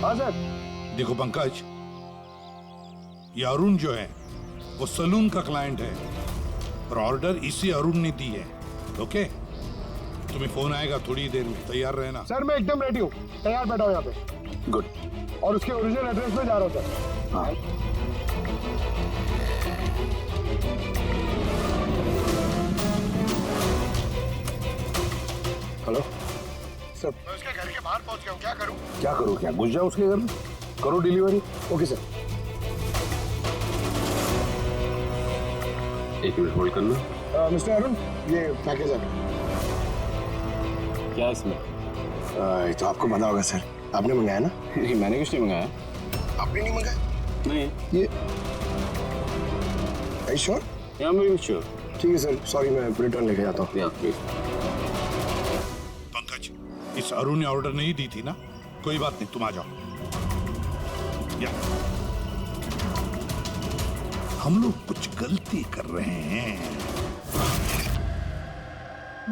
हाँ सर। देखो पंकज, ये अरुण जो है वो सलून का क्लाइंट है और ऑर्डर इसी अरुण ने दी है। ओके, तुम्हें फोन आएगा थोड़ी देर में, तैयार रहना। सर मैं एकदम रेडी हूँ, तैयार बैठा हूँ यहाँ पे। गुड। और उसके ओरिजिनल एड्रेस पे जा रहा हूँ सर। हाँ। हेलो सर मैं उसके घर के बाहर पहुँच गया हूँ, क्या करूँ? क्या करो? क्या घुस जाओ उसके घर में, करो डिलीवरी। Okay sir. एक मिनट होल्ड करना। मिस्टर अरुण, ये पैकेज है। क्या इसमें? ये तो आपको पता होगा सर, आपने मंगाया ना? नहीं, मैंने कुछ नहीं मंगाया। आपने नहीं मंगाया? नहीं। ये श्योर? या मैं श्योर। ठीक है सर, सॉरी मैं रिटर्न लेके जाता हूँ। पंकज, इस अरुण ने ऑर्डर नहीं दी थी ना? कोई बात नहीं, तुम आ जाओ। या हम लोग कुछ गलती कर रहे हैं।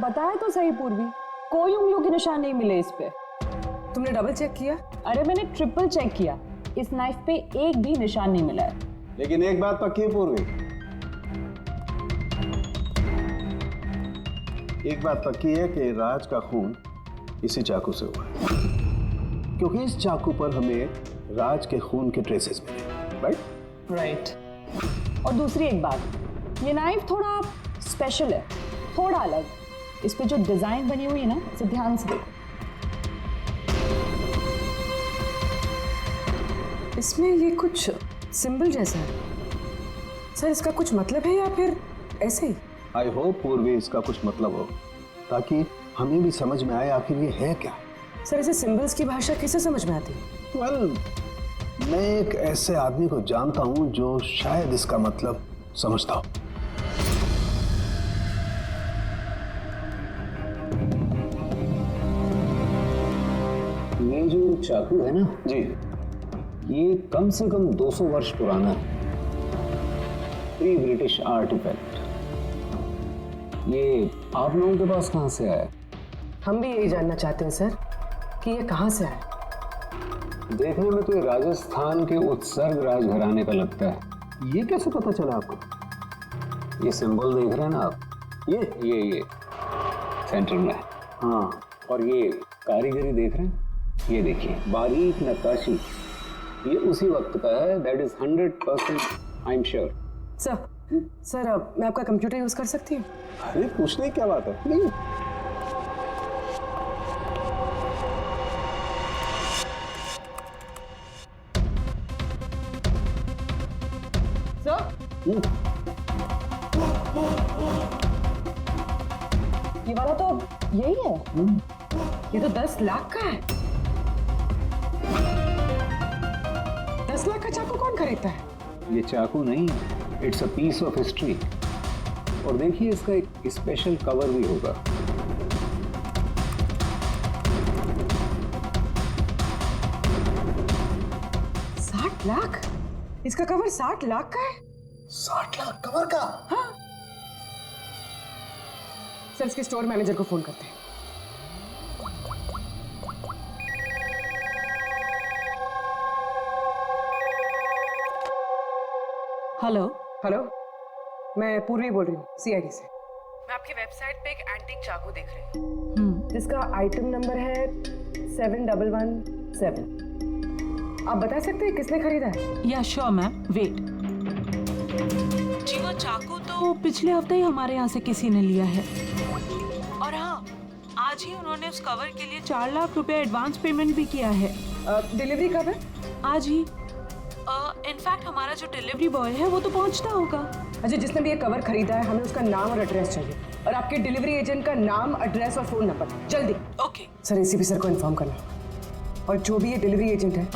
बताया तो सही पूर्वी, कोई उंगलियों के निशान नहीं मिले इस पे। तुमने डबल चेक किया? अरे मैंने ट्रिपल चेक किया, इस नाइफ पे एक भी निशान नहीं मिला है। लेकिन एक बात पक्की है पूर्वी, एक बात पक्की है कि राज का खून इसी चाकू से हुआ है, क्योंकि इस चाकू पर हमें राज के खून के ट्रेसेस मिले। राइट। और दूसरी एक बात, ये नाइफ थोड़ा स्पेशल है, थोड़ा अलग। इस पे जो डिजाइन बनी हुई है ना, इसे ध्यान से देखो। इसमें ये कुछ सिंबल जैसा है सर, इसका कुछ मतलब है या फिर ऐसे ही? आई होप पूर्वी इसका कुछ मतलब हो, ताकि हमें भी समझ में आए आखिर ये है क्या। सर ऐसे सिंबल्स की भाषा किसे समझ में आती है? वेल, मैं एक ऐसे आदमी को जानता हूं जो शायद इसका मतलब समझता हो। ये जो चाकू है ना जी, ये कम से कम 200 वर्ष पुराना है, प्री ब्रिटिश आर्टिफैक्ट। ये आप लोगों के पास कहाँ से आया? हम भी यही जानना चाहते हैं सर कि ये कहाँ से आया। देखने में तो ये राजस्थान के उत्सर्ग राजघराने का लगता है। ये कैसे पता चला आपको? ये सिंबल देख रहे हैं ना आप, ये सेंटर में है। हाँ, और ये कारीगरी देख रहे हैं, ये देखिए बारीक नक्काशी, ये उसी वक्त का है। That is 100% I am sure. Sir अब मैं आपका कंप्यूटर यूज कर सकती हूँ? अरे पूछने की क्या बात है, नहीं। ये वाला तो यही है। ये तो 10 लाख का है। 10 लाख का चाकू कौन खरीदता है? ये चाकू नहीं, it's a piece of history. और देखिए इसका एक स्पेशल कवर भी होगा। लाख? इसका कवर 60 लाख का है? 60 लाख कवर का? हाँ। सर इसके स्टोर मैनेजर को फोन करते हैं। हेलो। हेलो, मैं पूर्वी बोल रही हूँ सीआईडी से। मैं आपकी वेबसाइट पे एक एंटीक चाकू देख रही हूँ जिसका आइटम नंबर है 7117। आप बता सकते हैं किसने खरीदा है? या श्योर मैम, वेट। जी वो चाकू तो पिछले हफ्ते ही हमारे यहाँ से किसी ने लिया है। और हाँ, आज ही उन्होंने उस कवर के लिए 4 लाख रुपए एडवांस पेमेंट भी किया है। डिलीवरी कब है? आज ही। इनफैक्ट हमारा जो डिलीवरी बॉय है वो तो पहुँचता होगा। अच्छा, जिसने भी ये कवर खरीदा है हमें उसका नाम और एड्रेस चाहिए, और आपके डिलीवरी एजेंट का नाम, एड्रेस और फोन नंबर, जल्दी। ओके सर, एसीपी सर को इन्फॉर्म करना, और जो भी ये डिलीवरी एजेंट है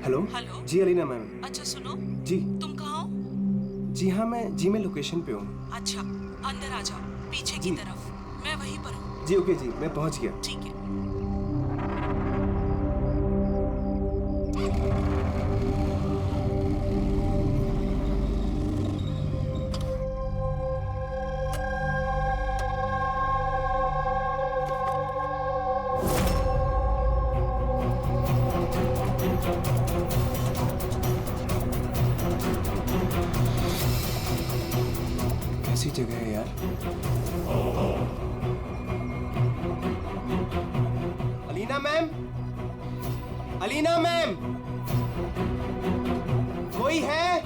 हेलो। हेलो। जी अलीना मैम। अच्छा सुनो, जी। तुम कहाँ हो? जी हाँ, मैं लोकेशन पे हूँ। अच्छा, अंदर आ जाओ, पीछे की तरफ। मैं वहीं पर हूँ। जी ओके जी, मैं पहुंच गया। ठीक है। कैसी जगह है यार। अलीना मैम, अलीना मैम, कोई है?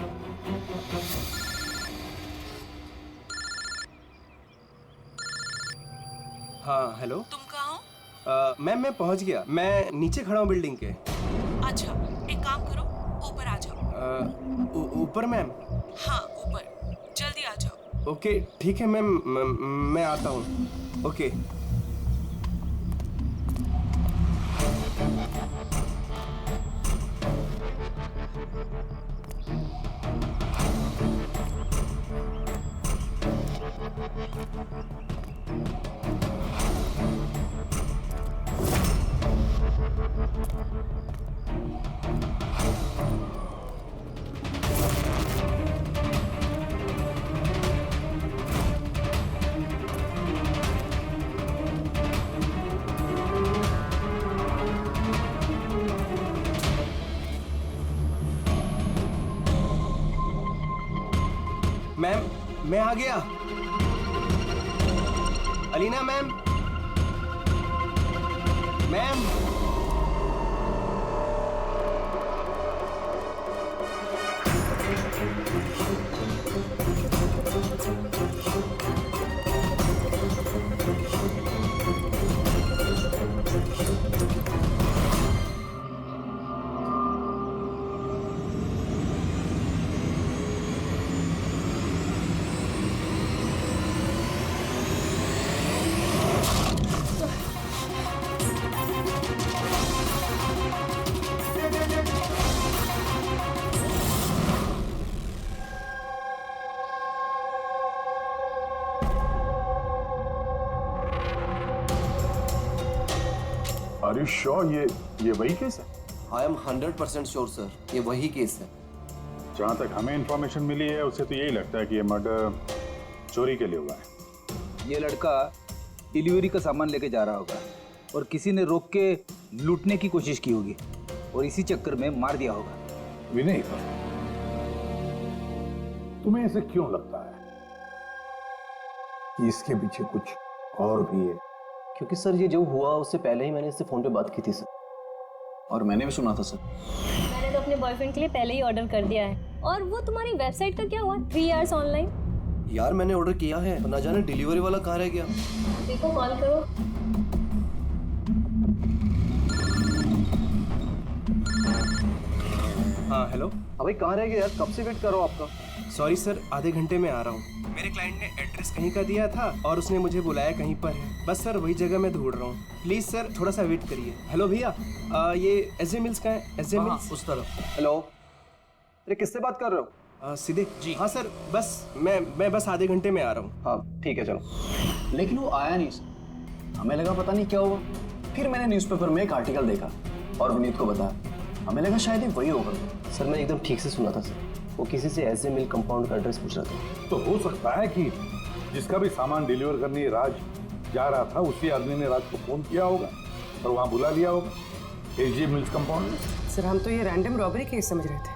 हाँ हेलो। तुम कहाँ हो? मैम मैं पहुंच गया, मैं नीचे खड़ा हूँ बिल्डिंग के। अच्छा, एक काम करो, ऊपर आ जाओ। ऊपर मैम? हाँ ऊपर, जल्दी आ जाओ। ओके ठीक है मैम, मैं आता हूँ। ओके। मैम मैं आ गया। Alina ma'am, ma'am are you sure ये वही केस है? आई एम 100% श्योर सर, ये वही केस है। जहाँ तक हमें इंफॉर्मेशन मिली है उससे तो यही लगता है कि ये मर्डर चोरी के लिए हुआ है। ये लड़का डिलीवरी का सामान लेके जा रहा होगा और किसी ने रोक के लूटने की कोशिश की होगी और इसी चक्कर में मार दिया होगा। विनय, तुम्हें ऐसे क्यों लगता है कि इसके पीछे कुछ और भी है? क्योंकि सर ये जो हुआ उससे पहले ही मैंने इससे फोन पे बात की थी सर। और मैंने भी सुना था सर। मैंने तो अपने बॉयफ्रेंड के लिए पहले ही ऑर्डर कर दिया है। और वो तुम्हारी वेबसाइट का क्या हुआ? 3 आवर्स ऑनलाइन। यार मैंने ऑर्डर किया है, ना जाने डिलीवरी वाला कहाँ रह गया। देखो कॉल करो। हाँ हेलो। अभी कहाँ रह गया यार, कब से वेट कर रहा हूँ आपका। सॉरी सर, आधे घंटे में आ रहा हूँ। मेरे क्लाइंट ने एड्रेस कहीं का दिया था और उसने मुझे बुलाया कहीं पर है। बस सर वही जगह मैं ढूंढ रहा हूँ, प्लीज सर थोड़ा सा वेट करिए। हेलो भैया, ये एसजे मिल्स का है? एसजे मिल्स उस तरफ। हेलो, अरे किससे बात कर रहे हो? सीधे जी। हाँ सर, बस मैं बस आधे घंटे में आ रहा हूँ। हाँ ठीक है चलो। लेकिन वो आया नहीं सर। हमें लगा पता नहीं क्या हुआ। फिर मैंने न्यूज़पेपर में एक आर्टिकल देखा और विनीत को बताया। हमें लगा शायद ये वही होगा। सर मैंने एकदम ठीक से सुना था सर, वो किसी से एसजे मिल कंपाउंड का एड्रेस पूछ रहा था। तो हो सकता है कि जिसका भी सामान डिलीवर करने राज जा रहा था उसी आदमी ने राज को फोन किया होगा और वहां बुला लिया होगा एसजे मिल्स कंपाउंड में। सर हम तो ये रैंडम रॉबरी केस समझ रहे थे,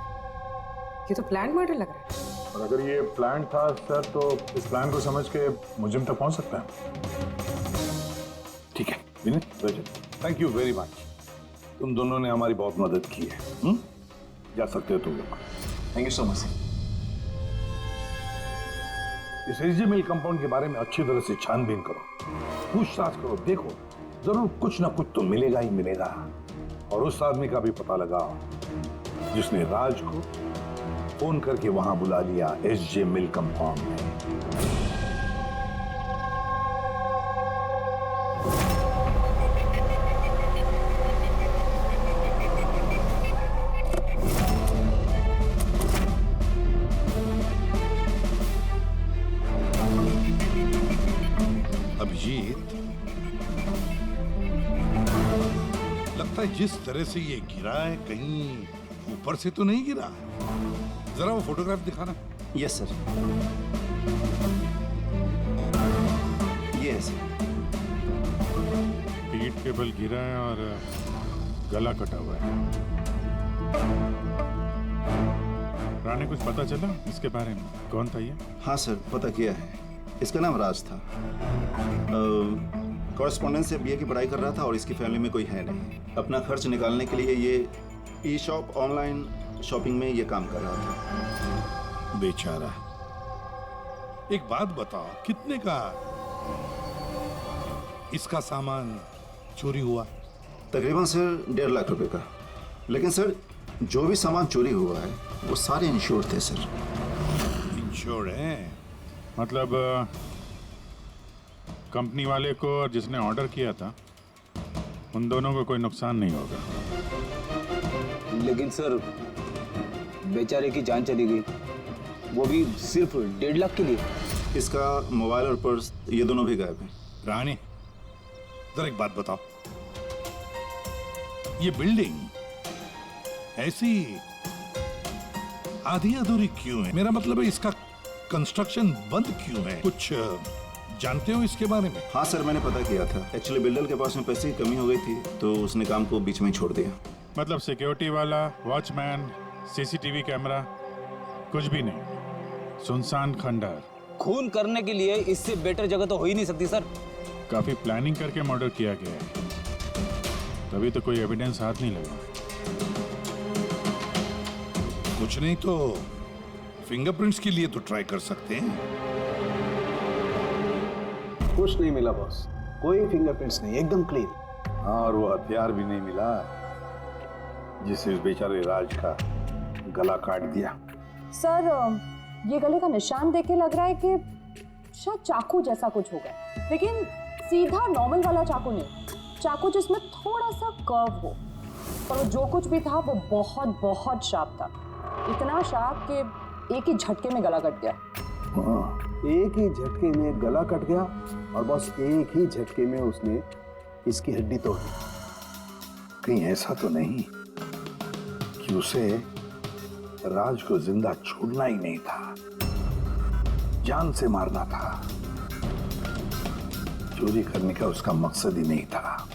ये तो प्लान मर्डर लग रहा है। और अगर ये प्लान था सर तो इस प्लान को समझ के मुजिम तक पहुंच सकता है। ठीक है विनय, थैंक यू वेरी मच। तुम दोनों ने हमारी बहुत मदद की है। जा सकते हो तुम लोग। Thank you so much. इस एसजे मिल कंपाउंड के बारे में अच्छी तरह से छानबीन करो, पूछताछ करो, देखो जरूर कुछ ना कुछ तो मिलेगा ही मिलेगा। और उस आदमी का भी पता लगाओ जिसने राज को फोन करके वहां बुला लिया एसजे मिल कंपाउंड में। अभिजीत, अरे जिस तरह से ये गिरा है, कहीं ऊपर से तो नहीं गिरा? जरा वो फोटोग्राफ दिखाना। यस सर, ये सर। पीठ के बल गिरा है और गला कटा हुआ है। रानी, कुछ पता चला इसके बारे में? कौन था ये? हाँ सर, पता किया है। इसका नाम राज था। कॉरेस्पॉन्डेंस से बीए की पढ़ाई कर रहा था और इसकी फैमिली में कोई है नहीं। अपना खर्च निकालने के लिए ये ई शॉप, ऑनलाइन शॉपिंग में ये काम कर रहा था। बेचारा। एक बात बताओ, कितने का इसका सामान चोरी हुआ? तकरीबन सर 1.5 लाख रुपए का। लेकिन सर, जो भी सामान चोरी हुआ है वो सारे इंश्योर्ड थे सर। इंश्योर्ड है? मतलब कंपनी वाले को और जिसने ऑर्डर किया था, उन दोनों को कोई नुकसान नहीं होगा। लेकिन सर, बेचारे की जान चली गई, वो भी सिर्फ 1.5 लाख के लिए। इसका मोबाइल और पर्स, ये दोनों भी गायब हैं। रानी, जरा एक बात बताओ, ये बिल्डिंग ऐसी आधी अधूरी क्यों है? मेरा मतलब है, इसका कंस्ट्रक्शन बंद क्यों है? कुछ जानते हो इसके बारे में? हाँ सर, मैंने पता किया था। एक्चुअली बिल्डर के पास में पैसे की कमी हो गई थी, तो उसने काम को बीच में ही छोड़ दिया। मतलब सिक्योरिटी वाला, वॉचमैन, सीसीटीवी कैमरा, कुछ भी नहीं, सुनसान खंडहर। खून करने के लिए इससे बेटर जगह तो हो ही नहीं सकती सर। काफी प्लानिंग करके मर्डर किया गया है, तभी तो कोई एविडेंस हाथ नहीं लगा। कुछ नहीं तो फिंगरप्रिंट्स के लिए तो ट्राई कर सकते हैं। कुछ नहीं मिला बॉस, कोई फिंगरप्रिंट्स नहीं, एकदम क्लीन। हाँ, और वो हथियार भी नहीं मिला जिससे उस बेचारे राज का गला काट दिया। सर, ये गले का निशान देख के लग रहा है कि शायद चाकू जैसा कुछ होगा, लेकिन सीधा नॉर्मल वाला चाकू नहीं, चाकू जिसमें थोड़ा सा कर्व हो। पर जो कुछ भी था वो बहुत बहुत शार्प था, इतना शार्प कि एक ही झटके में गला कट गया। हाँ, एक ही झटके में गला कट गया और बस एक ही झटके में उसने इसकी हड्डी तोड़ दी। कहीं ऐसा तो नहीं कि उसे राज को जिंदा छोड़ना ही नहीं था, जान से मारना था? चोरी करने का उसका मकसद ही नहीं था।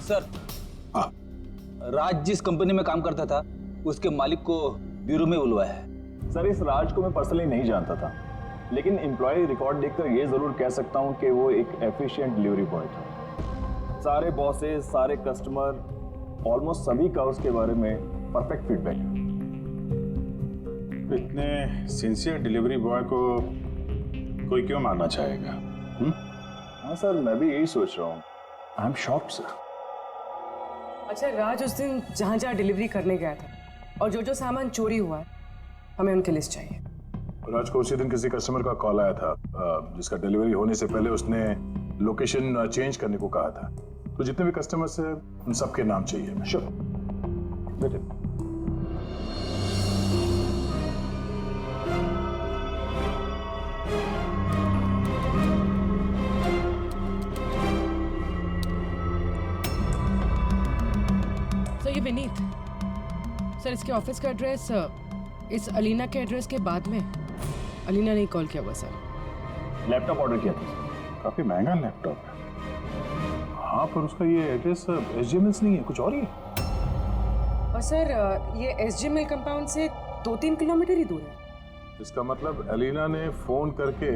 सर, राज जिस कंपनी में काम करता था, उसके मालिक को ब्यूरो में बुलवाया है। सर, इस राज को मैं पर्सनली नहीं जानता था, लेकिन एम्प्लॉय रिकॉर्ड देखकर ये जरूर कह सकता हूँ कि वो एक एफिशिएंट डिलीवरी बॉय था। सारे बॉसेस, सारे कस्टमर, ऑलमोस्ट सभी का उसके बारे में परफेक्ट फीडबैक है। इतने सिंसियर डिलीवरी बॉय को कोई क्यों मारना चाहेगा? हाँ सर, मैं भी यही सोच रहा हूँ। I am shocked sir. अच्छा, राज उस दिन जहाँ जहाँ डिलीवरी करने गया था और जो जो सामान चोरी हुआ है, हमें उनकी लिस्ट चाहिए। राज को उसी दिन किसी कस्टमर का कॉल आया था जिसका डिलीवरी होने से पहले उसने लोकेशन चेंज करने को कहा था। तो जितने भी कस्टमर्स हैं उन सबके नाम चाहिए। श्योर बेटे। सर, ये विनीत सर, इसके ऑफिस का एड्रेस इस अलीना के एड्रेस के बाद में। अलीना ने कॉल किया हुआ सर। लैपटॉप ऑर्डर किया था। काफी महंगा लैपटॉप है। हाँ, पर उसका ये एड्रेस एसजे मिल्स नहीं है, कुछ और ही है। और सर, ये एसजे मिल कंपाउंड से 2-3 किलोमीटर ही दूर है। इसका मतलब अलीना ने फोन करके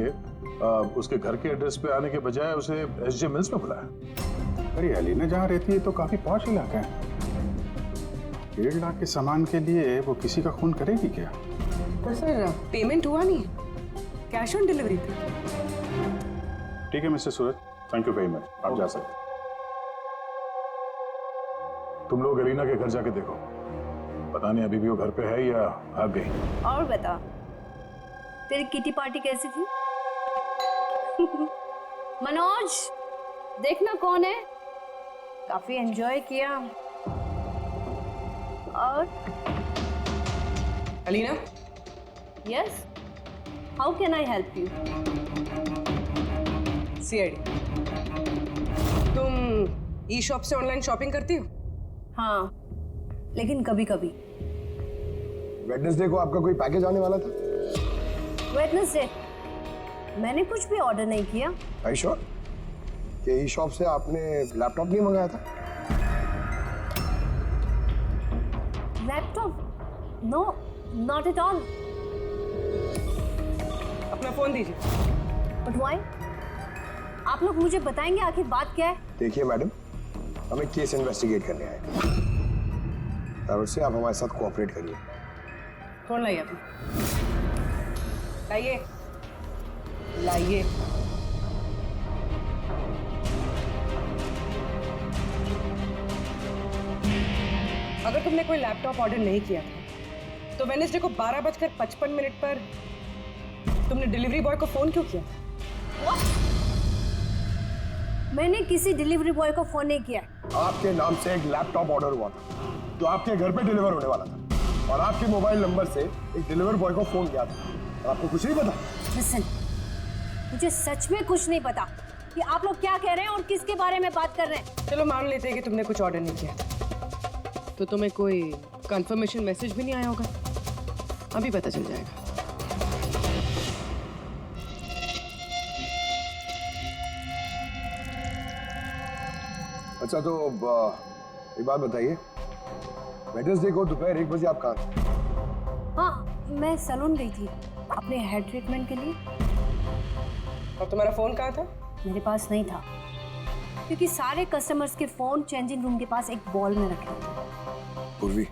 उसके घर के एड्रेस पे आने के बजाय उसे एसजे मिल्स में बुलाया। अरे अलीना जहाँ रहती है तो काफी पॉश इलाका है। 1.5 लाख के सामान के लिए वो किसी का खून करेगी क्या? पर सर, पेमेंट हुआ नहीं, कैश ऑन डिलीवरी थी। ठीक है mister Suraj, thank you very much, आप जा सकते। तुम लोग अलीना के घर जाके देखो, पता नहीं अभी भी वो घर पे है या भाग गई। और बता, तेरी किटी पार्टी कैसी थी? मनोज, देखना कौन है, काफी एंजॉय किया। और Alina? Yes, how can I help you? CID, तुम ई शॉप से ऑनलाइन शॉपिंग करती हो? हाँ, लेकिन कभी कभी। वेडनेसडे को आपका कोई पैकेज आने वाला था? वेडनेसडे? मैंने कुछ भी ऑर्डर नहीं किया। I sure? कि ई शॉप से आपने लैपटॉप नहीं मंगाया था? Laptop? No, not at all. अपना फोन दीजिए। But why? आप लोग मुझे बताएंगे आखिर बात क्या है? देखिए मैडम, हम एक केस इन्वेस्टिगेट करने आए हैं और उससे आप हमारे साथ कोऑपरेट करिए। फोन लाइए अपना। लाइए, लाइए। अगर तुमने कोई लैपटॉप ऑर्डर नहीं किया था तो वेडनेसडे को 12:55 पर तुमने डिलीवरी बॉय को फोन क्यों किया? मैंने किसी डिलीवरी बॉय को फोन नहीं किया। आपके नाम से एक लैपटॉप ऑर्डर हुआ था जो आपके घर पे डिलीवर होने वाला था और आपके मोबाइल नंबर से एक डिलीवर बॉय को फोन किया था और आपको कुछ नहीं पता? लिसन, मुझे सच में कुछ नहीं पता कि आप लोग क्या कह रहे हैं और किसके बारे में बात कर रहे हैं। चलो मान लेते हैं कि तुमने कुछ ऑर्डर नहीं किया तो तुम्हें कोई कंफर्मेशन मैसेज भी नहीं आया होगा। अभी पता चल जाएगा। अच्छा तो एक बात बताइए, वेडनेसडे को दोपहर 1 बजे आप कहाँ थे? हाँ, मैं सैलून गई थी अपने हेयर ट्रीटमेंट के लिए। और तुम्हारा फोन कहाँ था? मेरे पास नहीं था क्योंकि सारे कस्टमर्स के फोन चेंजिंग रूम के पास एक बॉल में रखे थे। पूर्वी,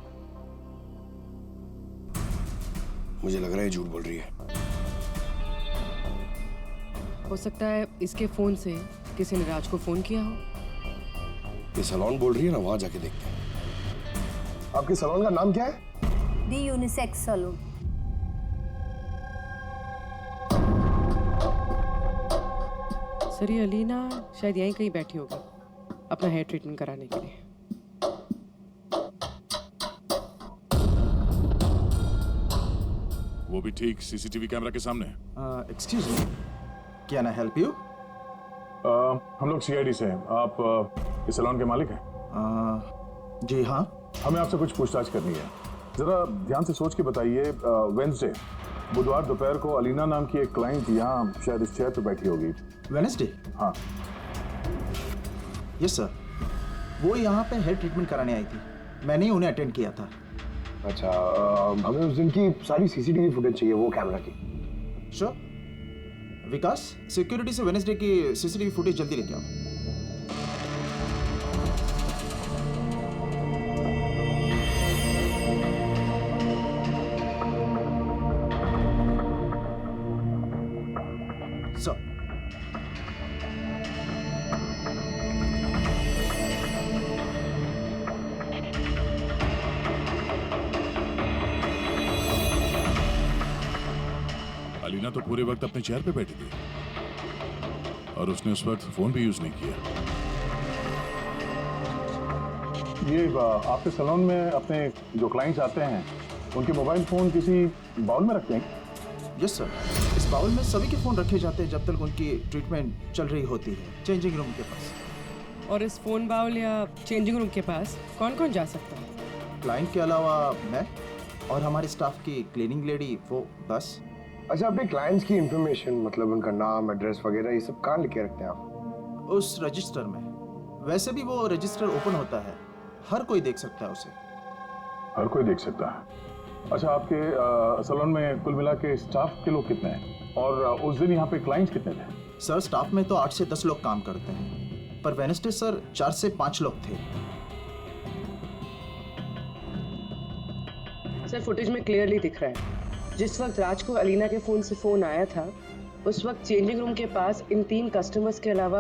मुझे लग रहा है झूठ बोल रही है। हो सकता है इसके फोन से किसी ने राज को फोन किया हो। ये सैलून बोल रही है ना, वहां जाके देखते हैं। आपके सैलून का नाम क्या है? दी यूनिसेक्स सैलून। सर ये अलीना शायद यहीं कहीं बैठी होगी अपना हेयर ट्रीटमेंट कराने के लिए। वो भी ठीक सीसीटीवी कैमरा के सामने। Excuse me, can I help you? हम लोग सीआईडी से हैं। आप इस सैलून के मालिक हैं? जी हाँ। हमें आपसे कुछ पूछताछ करनी है। जरा ध्यान से सोच के बताइए, वेडनेसडे बुधवार दोपहर को अलीना नाम की एक क्लाइंट यहाँ शायद इस चेयर पे बैठी होगी। वेडनेसडे? हाँ। यस सर, वो यहाँ पे हेयर ट्रीटमेंट कराने आई थी। मैंने ही उन्हें अटेंड किया था। अच्छा, हमें उस दिन की सारी सीसीटीवी फुटेज चाहिए, वो कैमरा की। श्योर। विकास, सिक्योरिटी से वेडनेसडे की सीसीटीवी फुटेज जल्दी लेके आओ। सर, अलीना तो पूरे वक्त अपने चेयर पे बैठी थी और उसने उस वक्त फोन भी यूज नहीं किया। ये आपके सैलून में अपने जो क्लाइंट्स आते हैं उनके मोबाइल फोन किसी बाउल में रखते हैं? यस सर, इस बाउल में सभी के फोन रखे जाते हैं जब तक उनकी ट्रीटमेंट चल रही होती है चेंजिंग रूम के पास। और इस फोन बाउल या चेंजिंग रूम के पास कौन कौन जा सकता है? क्लाइंट के अलावा मैं और हमारे स्टाफ की क्लीनिंग लेडी, वो बस। अच्छा, अपने क्लाइंट्स की इंफॉर्मेशन मतलब उनका नाम, एड्रेस वगैरह ये सब कहाँ लिख के रखते हैं आप? उस रजिस्टर में। वैसे भी वो रजिस्टर ओपन होता है, हर कोई देख सकता है उसे। हर कोई देख सकता है। अच्छा, आपके सैलून में कुल मिला के स्टाफ के लोग कितने हैं और उस दिन यहाँ पे क्लाइंट्स कितने थे? सर, स्टाफ में तो 8 से 10 लोग काम करते हैं, पर वेडनेसडे सर 4 से 5 लोग थे। सर फुटेज में क्लियरली दिख रहा है जिस वक्त राज को अलीना के फोन से फोन आया था उस वक्त चेंजिंग रूम के पास इन 3 कस्टमर्स के अलावा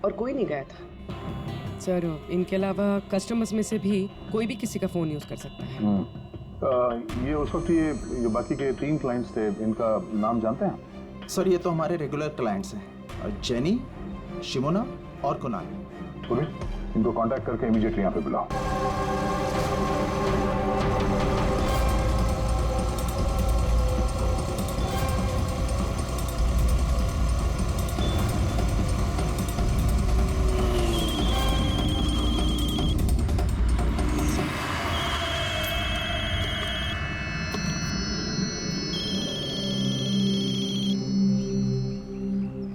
और कोई नहीं गया था। सर इनके अलावा कस्टमर्स में से भी कोई भी किसी का फोन यूज कर सकता है। ये उस वक्त ये बाकी के 3 क्लाइंट्स थे, इनका नाम जानते हैं? सर ये तो हमारे रेगुलर क्लाइंट्स हैं, जेनी, शिमोना और कुणाल। पूरी इनको कांटेक्ट करके इमीडिएटली यहाँ पे बुलाओ।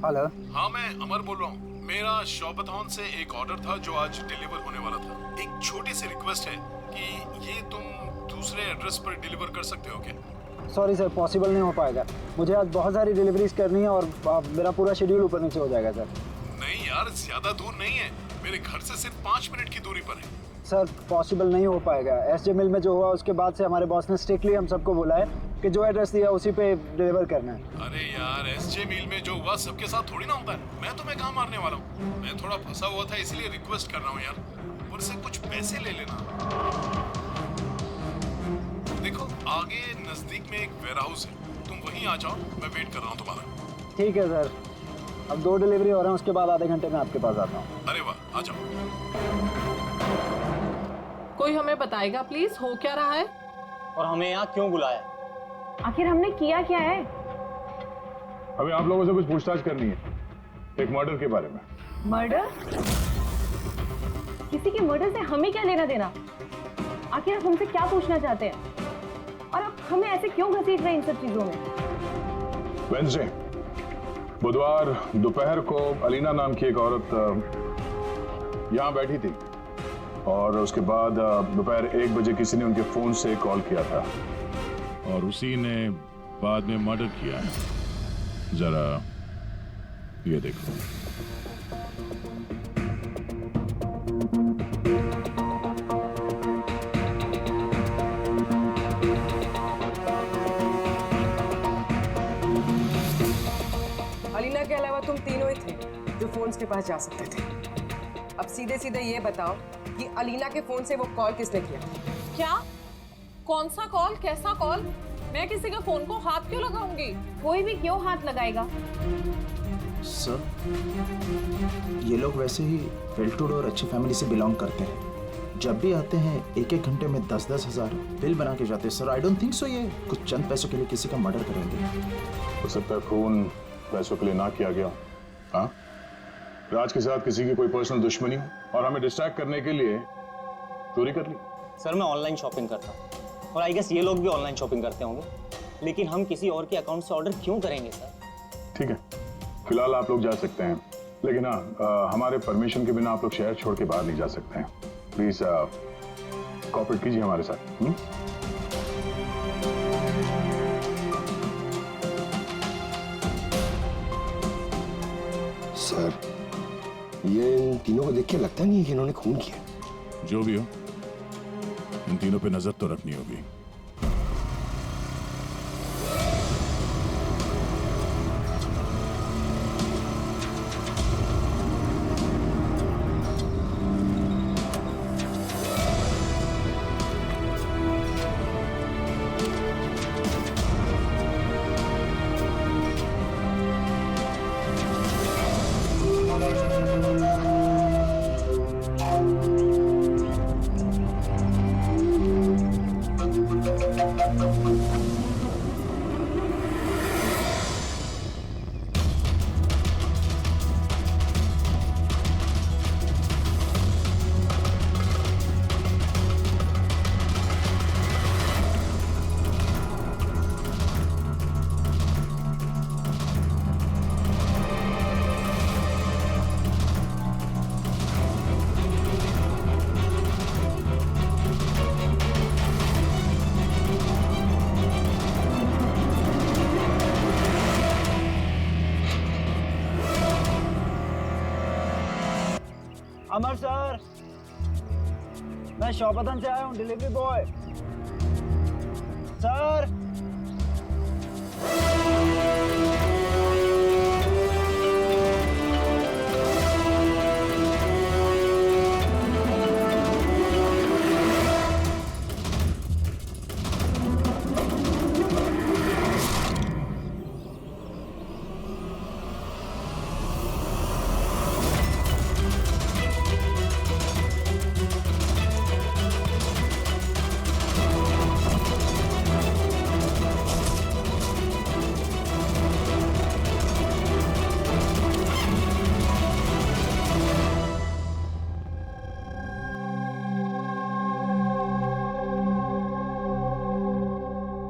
हेलो। हाँ, मैं अमर बोल रहा हूँ। मेरा शॉपथॉन से एक ऑर्डर था जो आज डिलीवर होने वाला था। एक छोटी सी रिक्वेस्ट है कि ये तुम दूसरे एड्रेस पर डिलीवर कर सकते हो क्या? सॉरी सर, पॉसिबल नहीं हो पाएगा। मुझे आज बहुत सारी डिलीवरीज करनी है और मेरा पूरा शेड्यूल ऊपर नीचे हो जाएगा सर। नहीं यार, ज्यादा दूर नहीं है, मेरे घर से सिर्फ 5 मिनट की दूरी पर है। सर पॉसिबल नहीं हो पाएगा। एसजे मिल में जो हुआ उसके बाद से हमारे बॉस ने स्ट्रिक्टली हम सबको बोला है कि जो एड्रेस दिया उसी पे डिलीवर करना है। अरे यार, एसजे मिल में जो हुआ सबके साथ थोड़ी ना होता है। मैं तुम्हें कहाँ मारने वाला हूँ? मैं थोड़ा फंसा हुआ था इसलिए रिक्वेस्ट कर रहा हूँ यार, ऊपर से कुछ पैसे ले लेना। देखो आगे नजदीक में एक वेयरहाउस है, तुम वहीं आ जाओ, मैं वेट कर रहा हूँ तुम्हारा। ठीक है सर, अब 2 डिलीवरी हो रहे हैं, उसके बाद आधे घंटे में आपके पास आता हूँ। अरे वाह, आ जाओ। कोई हमें बताएगा प्लीज हो क्या रहा है? और हमें यहाँ क्यों बुलाया? आखिर हमने किया क्या है? हमें आप लोगों से कुछ पूछताछ करनी है, एक मर्डर के बारे में। मर्डर? किसी के मर्डर से हमें क्या लेना देना? आखिर आप हमसे क्या पूछना चाहते हैं? और आप हमें ऐसे क्यों घसीट रहे हैं इन सब चीजों में? वेंसडे, बुधवार दोपहर को अलीना नाम की एक औरत यहाँ बैठी थी और उसके बाद दोपहर 1 बजे किसी ने उनके फोन से कॉल किया था और उसी ने बाद में मर्डर किया है। जरा ये देखो। अलीना के अलावा तुम तीनों ही थे जो फोन्स के पास जा सकते थे। अब सीधे सीधे ये बताओ कि अलीना के फोन से वो कॉल किसने किया? क्या? कौन सा कॉल? कैसा कॉल? मैं किसी के फोन को हाथ क्यों लगाऊंगी? कोई भी क्यों हाथ लगाएगा? सर, ये लोग वैसे ही वेल टू डू और अच्छी फैमिली से बिलोंग करते हैं। जब भी आते हैं 1-1 घंटे में 10-10 हज़ार बिल बना के जाते हैं। Sir I don't think so ये कुछ चंद पैसों के लिए किसी का मर्डर करेंगे। हो सकता है खून पैसों के लिए ना किया गया। हाँ, राज के साथ किसी की कोई पर्सनल दुश्मनी हो और हमें डिस्ट्रैक्ट करने के लिए चोरी कर ली। सर मैं ऑनलाइन शॉपिंग करता हूँ और आई गेस ये लोग भी ऑनलाइन शॉपिंग करते होंगे, लेकिन हम किसी और के अकाउंट से ऑर्डर क्यों करेंगे सर? ठीक है, फिलहाल आप लोग जा सकते हैं, लेकिन हाँ हमारे परमिशन के बिना आप लोग शहर छोड़ के बाहर नहीं जा सकते हैं। प्लीज कोऑपरेट कीजिए हमारे साथ। सर, ये इन तीनों को देख के लगता नहीं है कि इन्होंने खून किया। जो भी हो, इन तीनों पे नजर तो रखनी होगी। अमर सर, मैं शॉपथन से आया हूँ, डिलीवरी बॉय। सर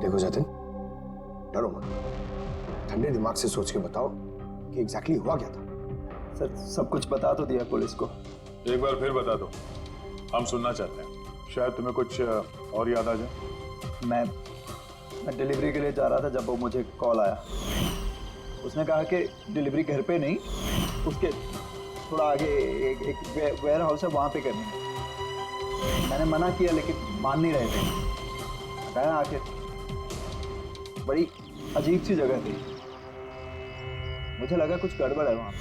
देखो जतिन, डरो मत, ठंडे दिमाग से सोच के बताओ कि एग्जैक्टली हुआ क्या था। सर सब कुछ बता तो दिया पुलिस को। एक बार फिर बता दो, हम सुनना चाहते हैं। शायद तुम्हें कुछ और याद आ जाए। मैं डिलीवरी के लिए जा रहा था जब वो मुझे कॉल आया। उसने कहा कि डिलीवरी घर पे नहीं, उसके थोड़ा आगे एक वेयर हाउस है, वहाँ पे करनी है। मैंने मना किया लेकिन मान नहीं रहे थे। गया आके, बड़ी अजीब सी जगह थी, मुझे लगा कुछ गड़बड़ है वहाँ पे।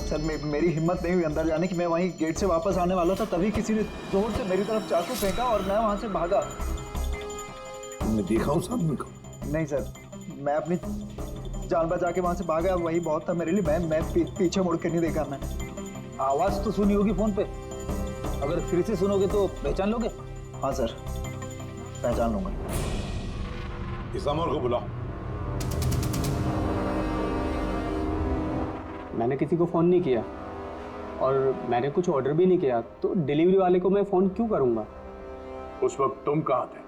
सर मेरी हिम्मत नहीं हुई अंदर जाने की। मैं वहीं गेट से वापस आने वाला था, तभी किसी ने जोर से मेरी तरफ चाकू फेंका और मैं वहाँ से भागा। तुमने देखा उस आदमी को? नहीं सर, मैं अपनी जान बचा के वहाँ से भागा, वही बहुत था मेरे लिए। मैं पीछे मुड़ के नहीं देखा। मैं आवाज तो सुनी होगी फोन पे, अगर फिर से सुनोगे तो पहचान लोगे? हाँ सर, पहचान लूंगा। इस अमर को बुलाओ। मैंने किसी को फ़ोन नहीं किया और मैंने कुछ ऑर्डर भी नहीं किया, तो डिलीवरी वाले को मैं फ़ोन क्यों करूँगा? उस वक्त तुम कहाँ थे?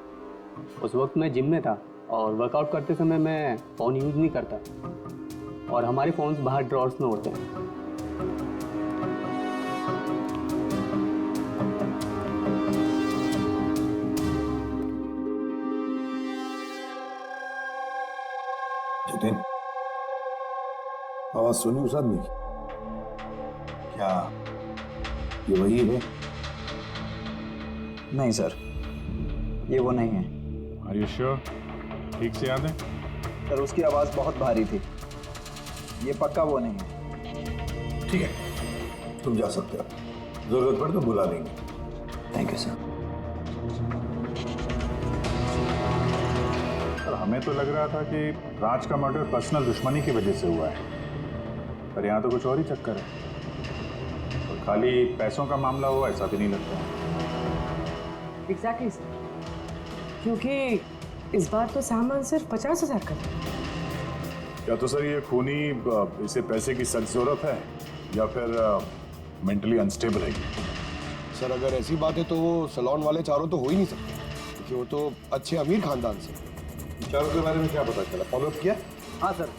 उस वक्त मैं जिम में था और वर्कआउट करते समय मैं फ़ोन यूज़ नहीं करता, और हमारे फ़ोन्स बाहर ड्रॉर्स में होते हैं। जतिन, आवाज सुनी उस आदमी की? क्या ये वही है? नहीं सर, ये वो नहीं है। Are you sure? ठीक से याद है? सर उसकी आवाज बहुत भारी थी, ये पक्का वो नहीं है। ठीक है, तुम जा सकते हो, जरूरत पड़े तो बुला लेंगे। Thank you sir. हमें तो लग रहा था कि राज का मर्डर पर्सनल दुश्मनी की वजह से हुआ है, पर यहाँ तो कुछ और ही चक्कर है। और खाली पैसों का मामला हुआ ऐसा भी नहीं लगता। एग्जैक्टली सर, क्योंकि इस बार तो सामान सिर्फ 50,000 का था। क्या तो सर ये खूनी इसे पैसे की सख्त जरूरत है या फिर मेंटली अनस्टेबल है? सर अगर ऐसी बात है तो वो सलोन वाले चारों तो हो ही नहीं सकते, क्योंकि वो तो अच्छे अमीर खानदान से। चारों के बारे में क्या पता चला? फॉलोअप किया? हाँ सर,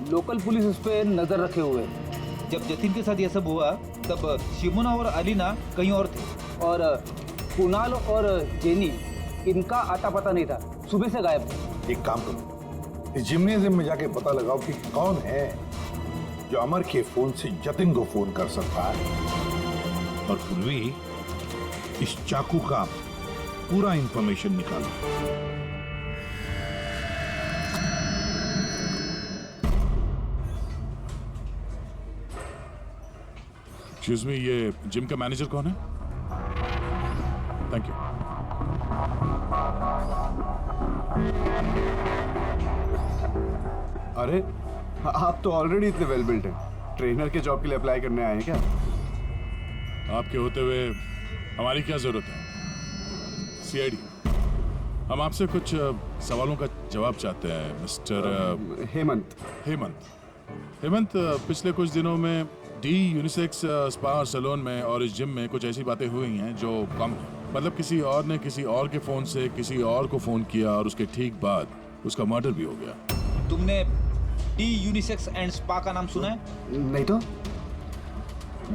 लोकल पुलिस उस पर नजर रखे हुए है। जब जतिन के साथ यह सब हुआ तब शिमोना और अलीना कहीं और थे, और कुणाल और जेनी इनका आता पता नहीं था, सुबह से गायब थे। एक काम करो, इस जिम्नेजियम में जाके पता लगाओ कि कौन है जो अमर के फोन से जतिन को फोन कर सकता है, और पूर्वी इस चाकू का पूरा इंफॉर्मेशन निकालो। एक्सक्यूज मी, ये जिम का मैनेजर कौन है? Thank you. अरे आप तो ऑलरेडी इतने वेल बिल्ट हैं, ट्रेनर के जॉब के लिए अप्लाई करने आए हैं क्या? आपके होते हुए हमारी क्या जरूरत है? सीआईडी, हम आपसे कुछ सवालों का जवाब चाहते हैं मिस्टर हेमंत। हेमंत, पिछले कुछ दिनों में डी यूनिसेक्स स्पा और सैलून में और इस जिम में कुछ ऐसी बातें हुई हैं जो कम है। मतलब किसी और ने किसी और के फोन से किसी और को फोन किया और उसके ठीक बाद उसका मर्डर भी हो गया। तुमने डी यूनिसेक्स एंड स्पा का नाम सुना है? नहीं तो।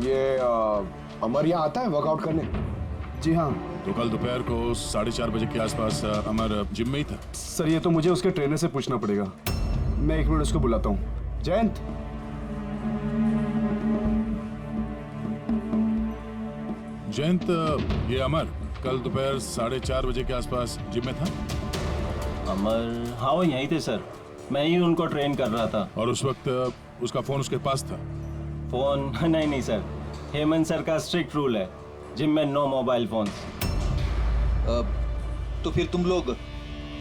ये अमर यहाँ आता है वर्कआउट करने? जी हाँ। तो कल दोपहर को 4:30 बजे के आसपास अमर जिम में ही था। सर ये तो मुझे उसके ट्रेनर से पूछना पड़ेगा, मैं 1 मिनट उसको बुलाता हूँ। जयंत, जयंत, ये अमर कल दोपहर 4:30 बजे के आसपास जिम में था? अमर, हाँ वो यहीं थे सर, मैं ही उनको ट्रेन कर रहा था। और उस वक्त उसका फोन उसके पास था? फोन नहीं सर, हेमंत सर का स्ट्रिक्ट रूल है, जिम में नो मोबाइल फोन्स। तो फिर तुम लोग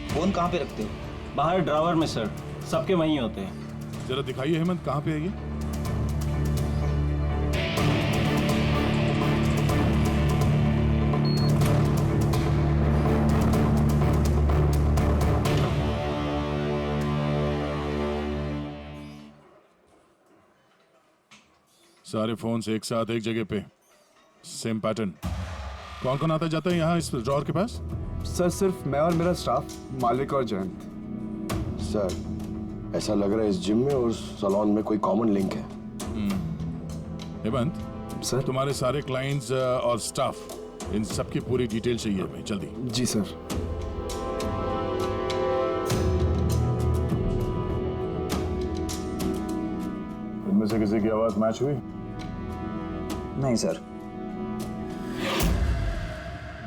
फोन कहाँ पे रखते हो? बाहर ड्रावर में सर, सबके वहीं होते हैं। जरा दिखाइए हेमंत, कहाँ पे है ये? सारे फोन्स एक साथ एक जगह पे, सेम पैटर्न। कौन कौन आता जाता है यहाँ इस ड्रॉअर के पास? सर सिर्फ मैं और मेरा स्टाफ, मालिक और जयंत। सर ऐसा लग रहा है इस जिम में और सैलून में कोई कॉमन लिंक है। हेमंत सर, तुम्हारे सारे क्लाइंट्स और स्टाफ, इन सबकी पूरी डिटेल चाहिए भाई, जल्दी। जी सर। इनमें से किसी की आवाज मैच हुई? नहीं सर।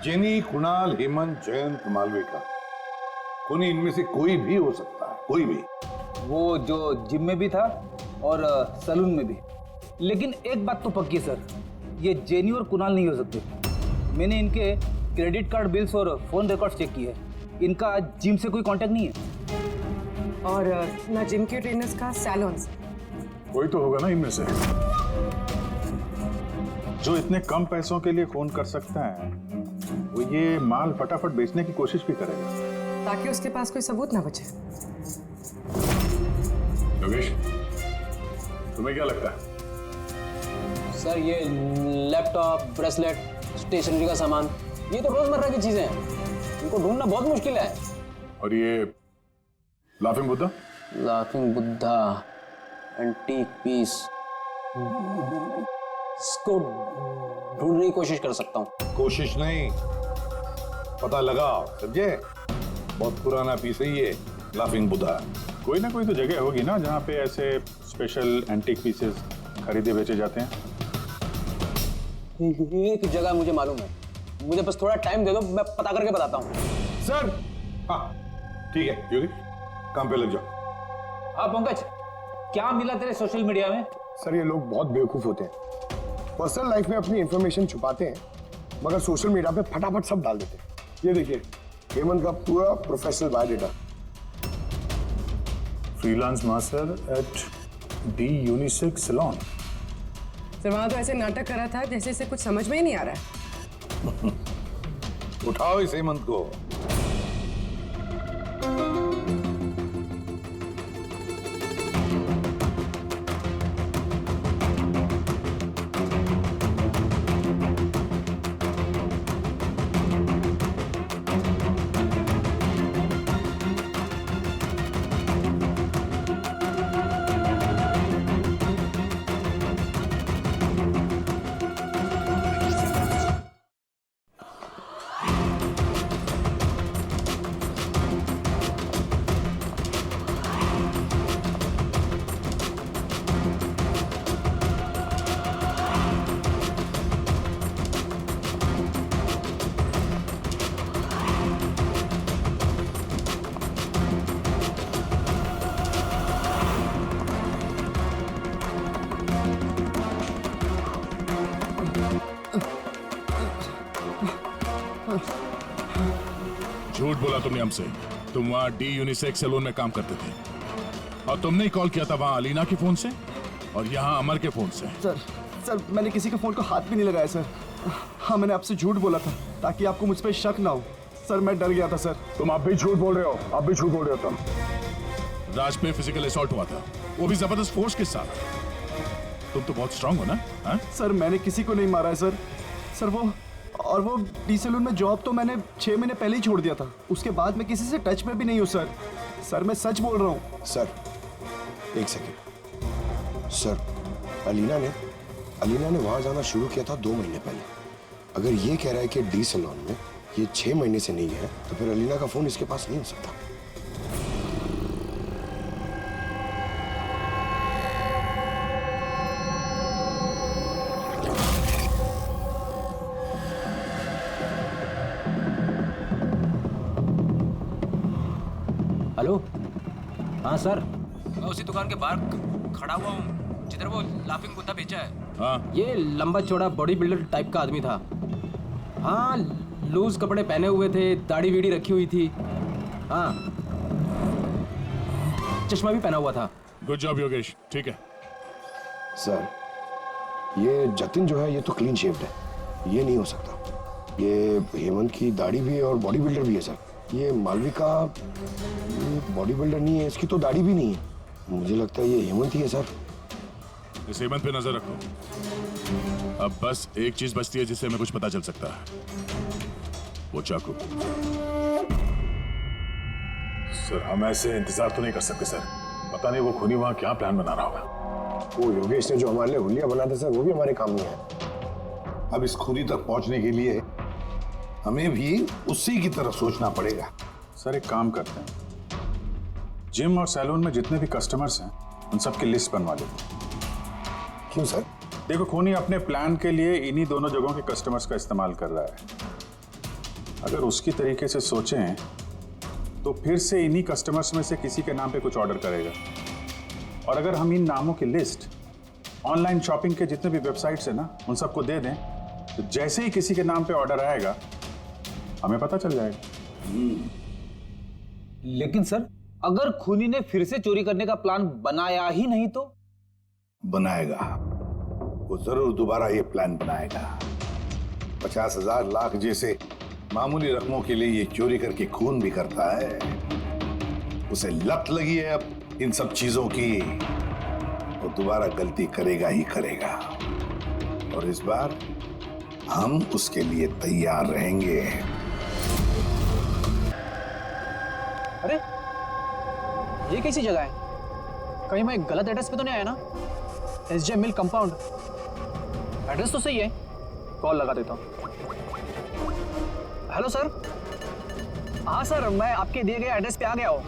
जेनी, कुणाल, हेमंत, जयंत, मालविका, कोई इनमें से कोई भी हो सकता है, कोई भी। वो जो जिम में भी था और सलून में भी। लेकिन एक बात तो पक्की है सर, ये जेनी और कुणाल नहीं हो सकते। मैंने इनके क्रेडिट कार्ड बिल्स और फोन रिकॉर्ड्स चेक किए हैं, इनका जिम से कोई कांटेक्ट नहीं है। और ना जिम के ट्रेनर्स का सैलून से। कोई तो होगा ना इनमें से जो इतने कम पैसों के लिए फोन कर सकता है। वो ये माल फटाफट बेचने की कोशिश भी करेगा ताकि उसके पास कोई सबूत ना बचे। योगेश, तुम्हें क्या लगता है? सर ये लैपटॉप, ब्रेसलेट, स्टेशनरी का सामान, ये तो रोजमर्रा की चीजें हैं, इनको ढूंढना बहुत मुश्किल है। और ये laughing Buddha? Laughing Buddha, antique piece, इसको ढूंढने की कोशिश कर सकता हूँ। कोशिश नहीं, पता लगाओ, समझे? बहुत पुराना पीस है ये लाफिंग बुद्धा। कोई ना कोई तो जगह होगी ना जहाँ पे ऐसे स्पेशल एंटीक पीसेस खरीदे बेचे जाते हैं। एक जगह मुझे मालूम है, मुझे बस थोड़ा टाइम दे दो, मैं पता करके बताता हूँ। सर, हाँ ठीक है योगी, काम पे लग जाओ। हाँ पंकज, क्या मिला तेरे सोशल मीडिया में? सर ये लोग बहुत बेवकूफ होते हैं, पर्सनल लाइफ में अपनी इंफॉर्मेशन छुपाते हैं मगर सोशल मीडिया पे फटाफट सब डाल देते हैं। ये देखिए हेमंत का पूरा professional biodata. Freelance master at the unisex salon. Sir वहां तो ऐसे नाटक कर रहा था जैसे इसे कुछ समझ में ही नहीं आ रहा है। उठाओ इस हेमंत को। झूठ बोला तुमने हमसे, तुम वहाँ डी यूनिसेक्स सैलून में काम करते थे और तुमने ही कॉल किया था वहाँ अलीना के फोन से और यहाँ अमर के फोन से। सर मैंने किसी के फोन को हाथ भी नहीं लगाया सर। हाँ मैंने आपसे झूठ बोला था ताकि आपको मुझ पर शक ना हो। सर मैं डर गया था सर। तुम आप भी झूठ बोल रहे हो, आप भी झूठ बोल रहे हो। तुम राज पे फिजिकल असॉल्ट हुआ था, वो भी जबरदस्त फोर्स के साथ। तुम तो बहुत स्ट्रांग हो ना? हा? सर मैंने किसी को नहीं मारा है सर। सर वो डी सैलून में जॉब तो मैंने 6 महीने पहले ही छोड़ दिया था, उसके बाद मैं किसी से टच में भी नहीं हूँ सर। सर मैं सच बोल रहा हूँ। सर एक सेकेंड सर, अलीना ने वहां जाना शुरू किया था 2 महीने पहले। अगर ये कह रहा है कि डी सैलून में ये 6 महीने से नहीं है तो फिर अलीना का फोन इसके पास नहीं हो सकता। हेलो, हाँ सर। मैं उसी दुकान के बाहर खड़ा हुआ हूँ जिधर वो लाफिंग बुद्धा बेचा है। हाँ। ये लंबा चौड़ा बॉडी बिल्डर टाइप का आदमी था। हाँ, लूज कपड़े पहने हुए थे, दाढ़ी वीड़ी रखी हुई थी। हाँ, चश्मा भी पहना हुआ था। गुड जॉब योगेश, ठीक है। सर ये जतिन जो है ये तो क्लीन शेव्ड है, ये नहीं हो सकता। ये हेमंत की दाढ़ी भी है और बॉडी बिल्डर भी है सर। ये मालविका बॉडी बिल्डर नहीं है, इसकी तो दाढ़ी भी नहीं है। मुझे लगता है ये हेमंत ही है सर। इस हेमंत पे नजर रखो। अब बस एक चीज बचती है जिससे हमें कुछ पता चल सकता है, वो चाकू। सर हम ऐसे इंतजार तो नहीं कर सकते सर, पता नहीं वो खूनी वहां क्या प्लान बना रहा होगा। वो योगेश ने जो हमारे लिए हुलिया बना था सर, वो भी हमारे काम नहीं है। अब इस खूनी तक पहुंचने के लिए हमें भी उसी की तरह सोचना पड़ेगा। सर एक काम करते हैं, जिम और सैलून में जितने भी कस्टमर्स हैं उन सब की लिस्ट बनवा लेते हैं। क्यों सर? देखो खूनी अपने प्लान के लिए इन्हीं दोनों जगहों के कस्टमर्स का इस्तेमाल कर रहा है। अगर उसकी तरीके से सोचें तो फिर से इन्हीं कस्टमर्स में से किसी के नाम पे कुछ ऑर्डर करेगा, और अगर हम इन नामों की लिस्ट ऑनलाइन शॉपिंग के जितने भी वेबसाइट्स हैं ना उन सबको दे दें, तो जैसे ही किसी के नाम पे ऑर्डर आएगा हमें पता चल जाएगा। लेकिन सर अगर खूनी ने फिर से चोरी करने का प्लान बनाया ही नहीं तो? बनाएगा, वो जरूर दोबारा ये प्लान बनाएगा। 50,000 लाख जैसे मामूली रकमों के लिए ये चोरी करके खून भी करता है। उसे लत लगी है अब इन सब चीजों की, वो दोबारा गलती करेगा ही करेगा, और इस बार हम उसके लिए तैयार रहेंगे। अरे ये कैसी जगह है? कहीं मैं गलत एड्रेस पे तो नहीं आया ना? SJ मिल कंपाउंड, एड्रेस तो सही है। कॉल लगा देता हूँ। Hello sir. हाँ सर, मैं आपके दिए गए एड्रेस पे आ गया हूँ।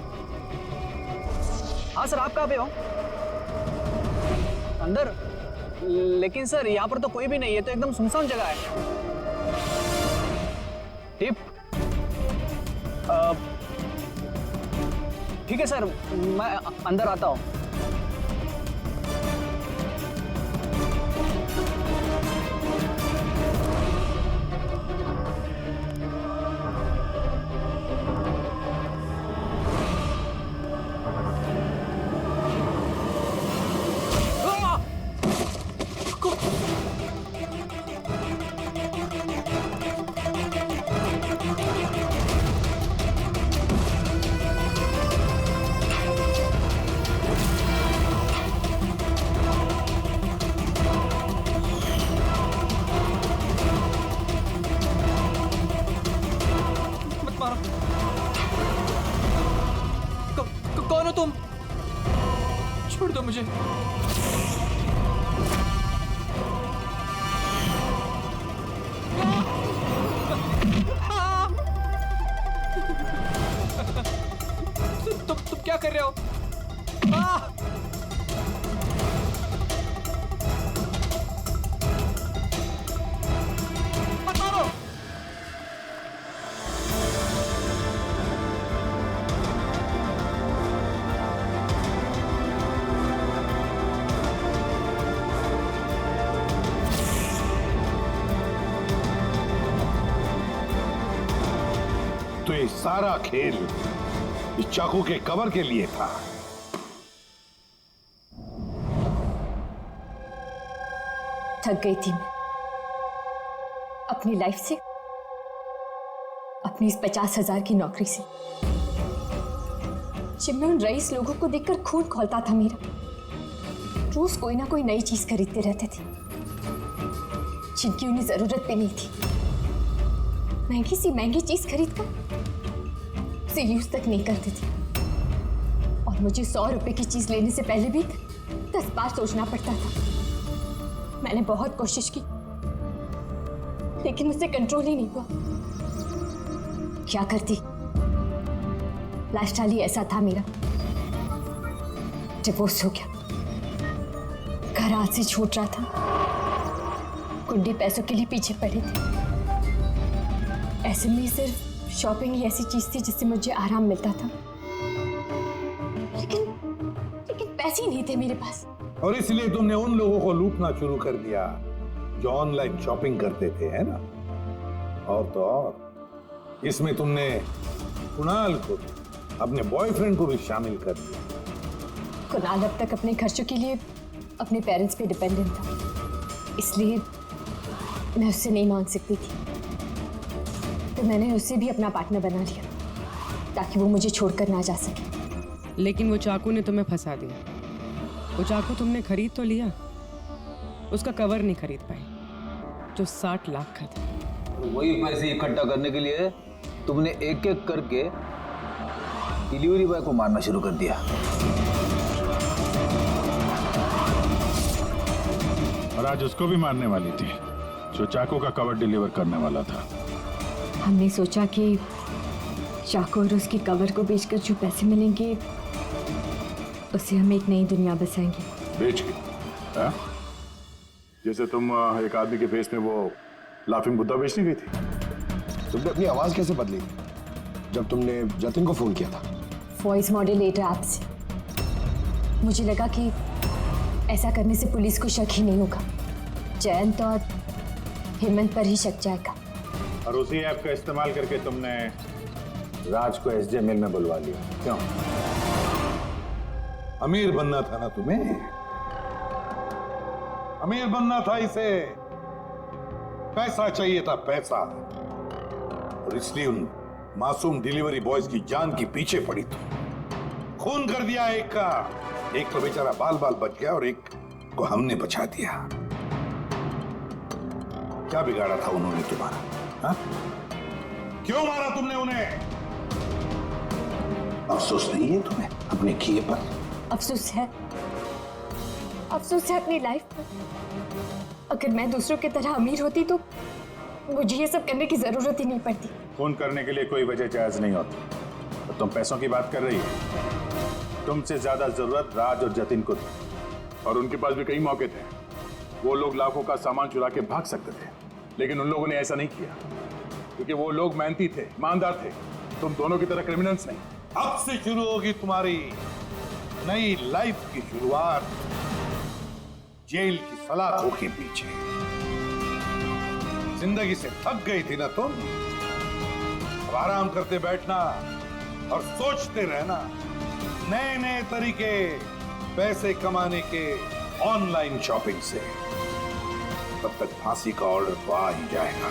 हाँ सर, आप कहाँ पे हो? अंदर? लेकिन सर यहाँ पर तो कोई भी नहीं है, तो एकदम सुनसान जगह है। टिप? ठीक है सर, मैं अंदर आता हूँ। कौन हो तुम? छोड़ दो मुझे। तुम क्या कर रहे हो? मत मारो। तो ये सारा खेल इस चाकू के कवर के लिए था। थक गई थी मैं अपनी लाइफ से, अपनी इस 50,000 की नौकरी से। जब मैं उन रईस लोगों को देखकर खून खौलता था मेरा, रोज कोई ना कोई नई चीज खरीदते रहते थे जिनकी उन्हें जरूरत भी नहीं थी। महंगी सी महंगी चीज खरीदकर उसे यूज तक नहीं करते थे, और मुझे 100 रुपए की चीज लेने से पहले भी 10 बार सोचना पड़ता था। मैंने बहुत कोशिश की, लेकिन मुझसे कंट्रोल ही नहीं हुआ। क्या करती? लाइफस्टाइल ही ऐसा था मेरा। डिवोर्स हो गया, घर हाथ से छूट रहा था, कुंडी पैसों के लिए पीछे पड़े थे। ऐसे में सिर्फ शॉपिंग ही ऐसी चीज थी जिससे मुझे आराम मिलता था, लेकिन पैसे ही नहीं थे मेरे पास। और इसलिए तुमने उन लोगों को लूटना शुरू कर दिया जो ऑनलाइन शॉपिंग करते थे, है ना? और तो और इसमें तुमने कुणाल को, अपने बॉयफ्रेंड को भी शामिल कर दिया। कुणाल अब तक अपने खर्चों के लिए अपने पेरेंट्स पे डिपेंडेंट था, इसलिए मैं उससे नहीं मांग सकती थी। तो मैंने उसे भी अपना पार्टनर बना लिया ताकि वो मुझे छोड़कर ना जा सके। लेकिन वो चाकू ने तुम्हें फंसा दिया। वो चाकू तुमने खरीद तो लिया, उसका कवर नहीं खरीद पाए जो 60 लाख का था। वही पैसे इकट्ठा करने के लिए तुमने एक एक करके डिलीवरी बॉय को मारना शुरू कर दिया। आज उसको भी मारने वाली थी जो चाकू का कवर डिलीवर करने वाला था। हमने सोचा कि चाकू और उसके कवर को बेचकर जो पैसे मिलेंगे उससे हम एक नई दुनिया बसाएंगे। बेच के? हाँ? जैसे तुम एक आदमी के फेस में वो लाफिंग बुद्धा बेचने गई थी। तुमने अपनी आवाज कैसे बदली जब तुमने जतिन को फोन किया था? वॉइस मॉड्यूलेटर ऐप से। मुझे लगा कि ऐसा करने से पुलिस को शक ही नहीं होगा, जयंत और हेमंत पर ही शक जाएगा। और उसी ऐप का इस्तेमाल करके तुमने राज को एसजे मिल में बुलवा लिया, क्यों? अमीर बनना था ना तुम्हें? अमीर बनना था इसे, पैसा चाहिए था, पैसा। और इसलिए उन मासूम डिलीवरी बॉयज की जान की पीछे पड़ी तुम। खून कर दिया एक का, एक तो बेचारा बाल बाल बच गया और एक को हमने बचा दिया। क्या बिगाड़ा था उन्होंने तुम्हारा? हा? क्यों मारा तुमने उन्हें? अफसोस नहीं है तुम्हें अपने किए पर? अफसोस है अपनी लाइफ पर। अगर मैं दूसरों की तरह अमीर होती तो मुझे ये सब करने की जरूरत ही नहीं पड़ती। खून करने के लिए कोई वजह जायज नहीं होती। तो तुम पैसों की बात कर रही हो। तुमसे ज्यादा जरूरत राज और जतिन को थी, और उनके पास भी कई मौके थे। वो लोग लाखों का सामान चुरा के भाग सकते थे, लेकिन उन लोगों ने ऐसा नहीं किया क्योंकि वो लोग मेहनती थे, ईमानदार थे। तुम दोनों की तरह क्रिमिनल्स नहीं। अब से शुरू होगी तुम्हारी नई लाइफ की शुरुआत जेल की सलाखों के पीछे। जिंदगी से थक गई थी ना तुम? अब आराम करते बैठना और सोचते रहना नए नए तरीके पैसे कमाने के ऑनलाइन शॉपिंग से। तब तक फांसी का ऑर्डर तो आ ही जाएगा।